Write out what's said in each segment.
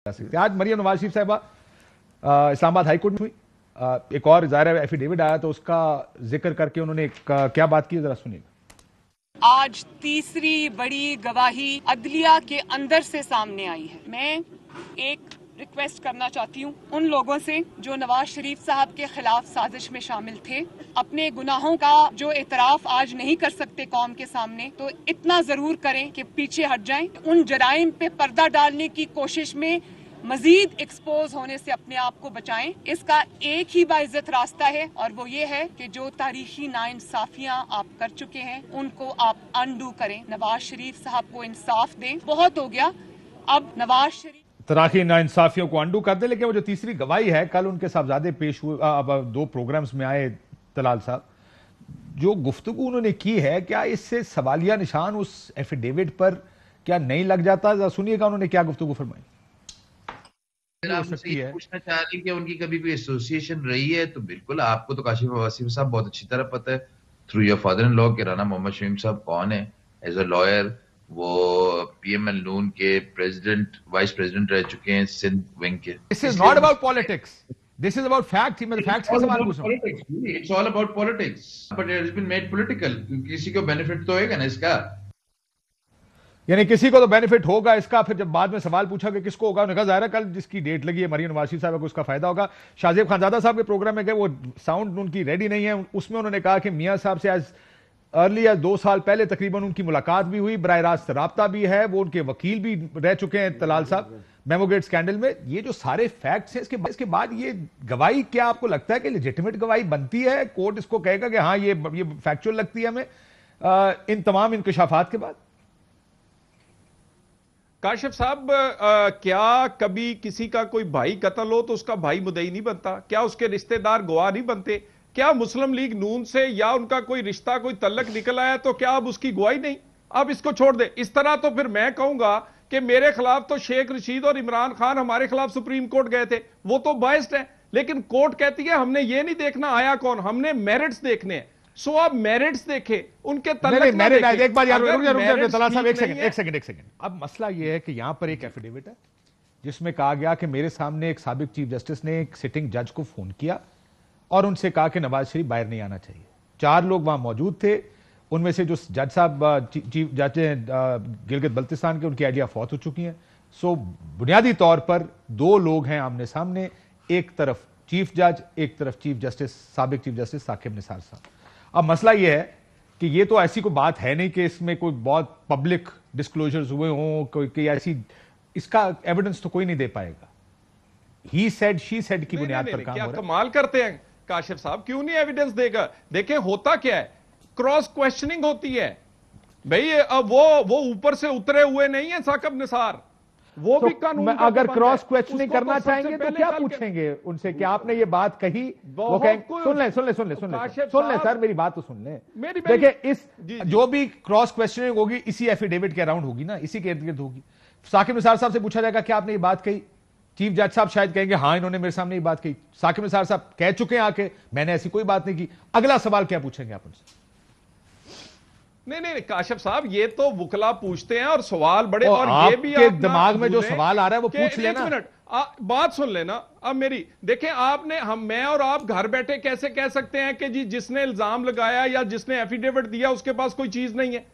आज मरियम नवाज शरीफ साहिबा Islamabad high court में हुई, एक और ज़ाहिर एफिडेविट आया तो उसका जिक्र करके उन्होंने क्या बात की, जरा सुनिएगा। आज तीसरी बड़ी गवाही अदलिया के अंदर से सामने आई है। मैं एक रिक्वेस्ट करना चाहती हूँ उन लोगों से जो नवाज शरीफ साहब के खिलाफ साजिश में शामिल थे, अपने गुनाहों का जो एतराफ आज नहीं कर सकते कौम के सामने, तो इतना जरूर करें कि पीछे हट जाएं। उन जराइम पे पर्दा डालने की कोशिश में मजीद एक्सपोज होने से अपने आप को बचाएं। इसका एक ही बाइज्जत रास्ता है और वो ये है कि जो तारीखी नाइंसाफियां आप कर चुके हैं उनको आप अनडू करें। नवाज शरीफ साहब को इंसाफ दें, बहुत हो गया। अब नवाज शरीफ तराखी नाइंसाफियों को अंडू कर दे। लेकिन वो जो तीसरी गवाही है, कल उनके साहबजादे पेश हुए, अब दो प्रोग्राम्स में आए तलाल साहब, जो गुफ्तगू उन्होंने की है, क्या इससे सवालिया निशान उस एफिडेविट पर क्या नहीं लग जाता? सुनिएगा उन्होंने क्या गुफ्तगू फरमाई। आप मुझसे ये पूछना चाह रही कि उनकी कभी कोई एसोसिएशन रही है, तो बिल्कुल आपको तो काशिफ वासिफ साहब बहुत अच्छी तरह पता है through your father in law के राना मोहम्मद शमीम साहब कौन है। एज अ लॉयर वो पीएमएल नून के प्रेसिडेंट वाइस प्रेसिडेंट रह चुके हैं सिंध विंग के। This is not about politics, this is about fact. मैं फैक्ट्स का सवाल पूछ रहा हूं। It's all about politics, but it has been made political. किसी को बेनिफिट तो होगा ना इसका, यानी किसी को तो बेनिफिट होगा इसका। फिर जब बाद में सवाल पूछा कि किसको होगा, उन्होंने कहा जाहिर है कल जिसकी डेट लगी है मरियम नवाज शरीफ साहब को उसका फायदा होगा। शाहजेब खानजादा साहब के प्रोग्राम में गए, वो साउंड उनकी रेडी नहीं है, उसमें उन्होंने कहा कि मियां साहब से आज अर्ली या 2 साल पहले तकरीबन उनकी मुलाकात भी हुई, बराह रास्त राब्ता भी है, वो उनके वकील भी रह चुके हैं तलाल साहब मेमोगेट स्कैंडल में। ये जो सारे फैक्ट्स हैं, इसके बाद ये गवाही क्या आपको लगता है कि लेजिटिमेट गवाही बनती है? कोर्ट इसको कहेगा कि हाँ ये फैक्चुअल लगती है हमें इन तमाम इंकशाफात के बाद? काशिफ साहब, क्या कभी किसी का कोई भाई कत्ल हो तो उसका भाई मुद्दई नहीं बनता? क्या उसके रिश्तेदार गवाह नहीं बनते? क्या मुस्लिम लीग नून से या उनका कोई रिश्ता कोई तल्लक निकल आया तो क्या अब उसकी गवाही नहीं? अब इसको छोड़ दे। इस तरह तो फिर मैं कहूंगा कि मेरे खिलाफ तो शेख रशीद और इमरान खान हमारे खिलाफ सुप्रीम कोर्ट गए थे, वो तो बायस्ड है, लेकिन कोर्ट कहती है हमने ये नहीं देखना आया कौन, हमने मेरिट्स देखने हैं। सो आप मेरिट्स देखे, उनके तल्लक ना देखे। एक बार यार तलाल साहब एक सेकंड। अब मसला ये है कि यहां पर एक एफिडेविट है जिसमें कहा गया कि मेरे सामने एक साबिक चीफ जस्टिस ने एक सिटिंग जज को फोन किया और उनसे कहा कि नवाज शरीफ बाहर नहीं आना चाहिए। 4 लोग वहां मौजूद थे, उनमें से जो जज साहब चीफ जज गिलगित बल्तिस्तान के, उनकी आइडिया फौत हो चुकी हैं। सो बुनियादी तौर पर 2 लोग हैं आमने सामने, एक तरफ चीफ जज, एक तरफ चीफ जस्टिस साबिक चीफ जस्टिस साकिब निसार साहब। अब मसला यह है कि ये तो ऐसी कोई बात है नहीं कि इसमें कोई बहुत पब्लिक डिस्क्लोजर्स हुए हों, कोई ऐसी, इसका एविडेंस तो कोई नहीं दे पाएगा। ही सेड शी सेड की बुनियाद पर काम हो रहा है। कमाल करते हैं काशिफ साहब, क्यों नहीं एविडेंस देगा? देखें होता क्या है, क्रॉस क्वेश्चनिंग होती है भाई। अब वो ऊपर से उतरे हुए नहीं है साकिब निसार, वो भी कानून अगर क्रॉस क्वेश्चनिंग करना चाहेंगे तो क्या पूछेंगे उनसे कि आपने ये बात कही? वो कहेंगे सुन ले सर, मेरी बात तो सुन ले। देखिए इस जो भी क्रॉस क्वेश्चनिंग होगी इसी एफिडेविट के अराउंड होगी ना, इसी के इर्द गिर्द होगी। साकिब निसार साहब से पूछा जाएगा क्या आपने ये बात कही? चीफ जज साहब शायद कहेंगे हाँ इन्होंने मेरे सामने ये बात कही। साकिब निसार साहब कह चुके हैं आके मैंने ऐसी कोई बात नहीं की। अगला सवाल क्या पूछेंगे आप उनसे? नहीं काशिफ साहब, ये तो वुकला पूछते हैं और सवाल बड़े, और ये भी आपके दिमाग में जो सवाल आ रहा है वो पूछ लेना। मिनट बात सुन लेना अब मेरी। देखें आपने, मैं और आप घर बैठे कैसे कह सकते हैं कि जी जिसने इल्जाम लगाया या जिसने एफिडेविट दिया उसके पास कोई चीज नहीं है?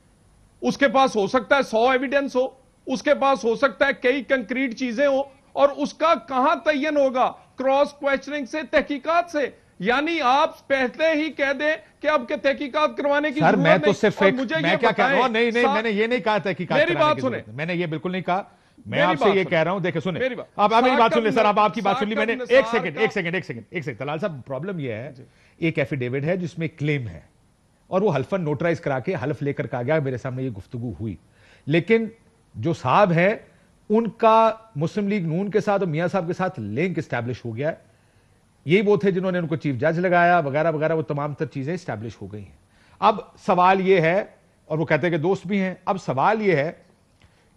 उसके पास हो सकता है 100 एविडेंस हो, उसके पास हो सकता है कई कंक्रीट चीजें हो, और उसका कहां तयन होगा? क्रॉस क्वेश्चनिंग से, तहकीकात से। यानी आप पहले ही कह दें कि अब के तहकीकात करवाने की सर, मैं तो सिर्फ मुझे मैं क्या कह रहा हूं, नहीं मैंने ये नहीं कहा तहकीकात, मेरी बात सुने, मैंने ये बिल्कुल नहीं कहा। मैं आपसे ये कह रहा हूं, देखिए सुने, अब मेरी बात सुन ले सर, अब आपकी बात सुन ली मैंने। एक सेकंड तलाल साहब, प्रॉब्लम ये है, एक एफिडेविट है जिसमें क्लेम है और वो हल्फन नोटराइज करा के हल्फ लेकर कहा गया मेरे सामने ये गुफ्तगू हुई, लेकिन जो साहब है उनका मुस्लिम लीग नून के साथ और मियां साहब के साथ लिंक स्टैब्लिश हो गया है। यही वो थे जिन्होंने उनको चीफ जज लगाया वगैरह वगैरह, वो तमाम तर चीजें स्टैब्लिश हो गई हैं। अब सवाल ये है, और वो कहते हैं कि दोस्त भी हैं, अब सवाल ये है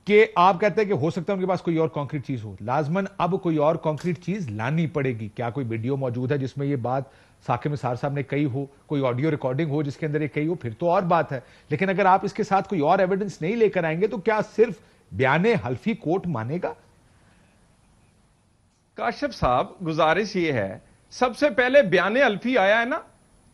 कि आप कहते हैं कि हो सकता है उनके पास कोई और कॉन्क्रीट चीज हो, लाजमन अब कोई और कॉन्क्रीट चीज लानी पड़ेगी। क्या कोई वीडियो मौजूद है जिसमें ये बात साकिब निसार साहब ने कही हो, कोई ऑडियो रिकॉर्डिंग हो जिसके अंदर ये कही हो, फिर तो और बात है। लेकिन अगर आप इसके साथ कोई और एविडेंस नहीं लेकर आएंगे तो क्या सिर्फ बयाने हल्फी कोर्ट मानेगा? काशिफ साहब, गुजारिश ये है, सबसे पहले बयान अल्फी आया है ना,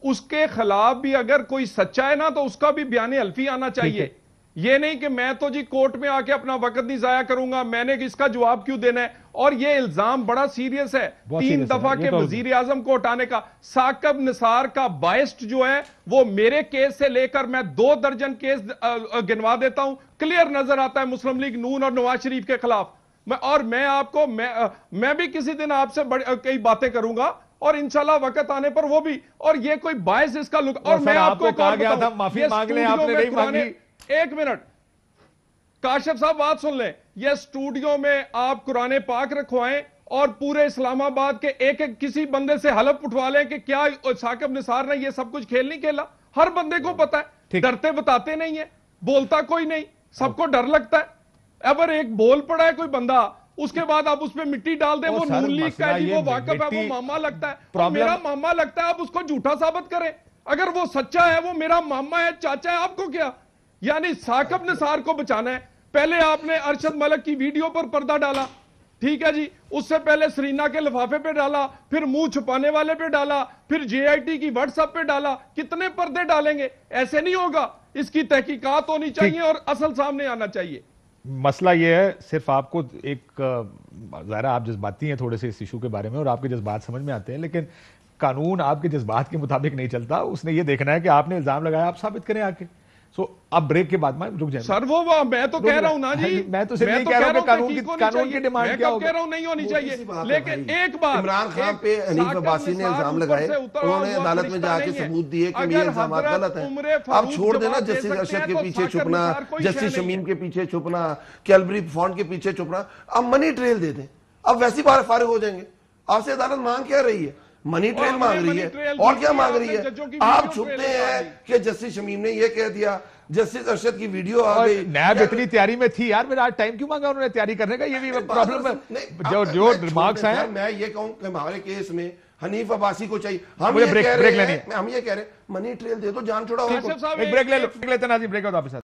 उसके खिलाफ भी अगर कोई सच्चा है ना तो उसका भी बयान अल्फी आना चाहिए। ये नहीं कि मैं तो जी कोर्ट में आके अपना वक्त नहीं जाया करूंगा, मैंने इसका जवाब क्यों देना है। और ये इल्जाम बड़ा सीरियस है, 3 दफा के वजीर आजम को हटाने का। साकिब निसार का बाइस्ट जो है वो मेरे केस से लेकर मैं 2 दर्जन केस गिनवा देता हूं, क्लियर नजर आता है मुस्लिम लीग नून और नवाज शरीफ के खिलाफ। मैं भी किसी दिन आपसे कई बातें करूंगा और इंशाल्लाह वक्त आने पर वो भी। और ये कोई बायस इसका लुक। और मैं आपको कहा गया था माफी मांग लें, आपने नहीं मांगी। एक मिनट काशिफ साहब बात सुन लें। ये स्टूडियो में आप कुरान पाक रखवाएं और पूरे इस्लामाबाद के एक एक किसी बंदे से हलफ उठवा लें कि क्या साकिब निसार ने ये सब कुछ खेल नहीं खेला। हर बंदे को पता है, डरते बताते नहीं है, बोलता कोई नहीं, सबको डर लगता है। अगर एक बोल पड़ा है कोई बंदा, उसके बाद आप उस पर मिट्टी डाल दें, वो नून लीग का है जी, वो वाकफ है, वो मामा लगता है, मेरा मामा लगता है, आप उसको झूठा साबित करें। अगर वो सच्चा है, वो मेरा मामा है, चाचा है, आपको क्या। यानी साकिब निसार को बचाना है। पहले आपने अरशद मलिक की वीडियो पर पर्दा डाला, ठीक है जी, उससे पहले सरीना के लिफाफे पे डाला, फिर मुंह छुपाने वाले पे डाला, फिर जेआईटी की व्हाट्सएप पे डाला। कितने पर्दे डालेंगे? ऐसे नहीं होगा। इसकी तहकीकात होनी चाहिए और असल सामने आना चाहिए। मसला ये है, सिर्फ आपको एक ज़रा आप जज्बाती हैं थोड़े से इस इशू के बारे में और आपके जज्बात समझ में आते हैं, लेकिन कानून आपके जज्बात के मुताबिक नहीं चलता। उसने ये देखना है कि आपने इल्जाम लगाया, आप साबित करें आके। अब ब्रेक के बाद में रुक जाए सर, वो मैं तो कह रहा हूं ना जी, मैं तो सिर्फ नहीं कह रहा हूं कानून की डिमांड क्या होगी। कह रहा हूं नहीं होनी चाहिए, लेकिन एक बात, इमरान खान पे हनीफ अब्बासी ने इल्जाम लगाए, उन्होंने अदालत में जाके सबूत दिए कि ये इल्जाम गलत है। आप छोड़ देना जस्टिस अरशद के पीछे छुपना, जस्टिस शमीम के पीछे छुपना, कैलबरी फॉन्ड के पीछे छुपना। अब मनी ट्रेल दे दें, अब वैसी बार फारिग हो जाएंगे। आपसे अदालत मांग क्या रही है? मनी ट्रेल मांग रही है, और क्या मांग रही है? आप छुपते हैं कि जस्टिस शमीम ने ये कह दिया, जस्टिस अरशद की वीडियो आ गई। नैब इतनी तैयारी में थी यार, मेरा आज टाइम क्यों मांगा उन्होंने तैयारी करने का? ये भी प्रॉब्लम है। जो रिमार्क्स हैं, मैं ये कहूं कि हमारे केस में हनीफ अब्बासी को चाहिए। हम ये कह रहे हैं मनी ट्रेल दे दो, जान छुड़ा हो। एक ब्रेक ले लेते हैं नाज़रीन, ब्रेक के बाद वापस आते हैं।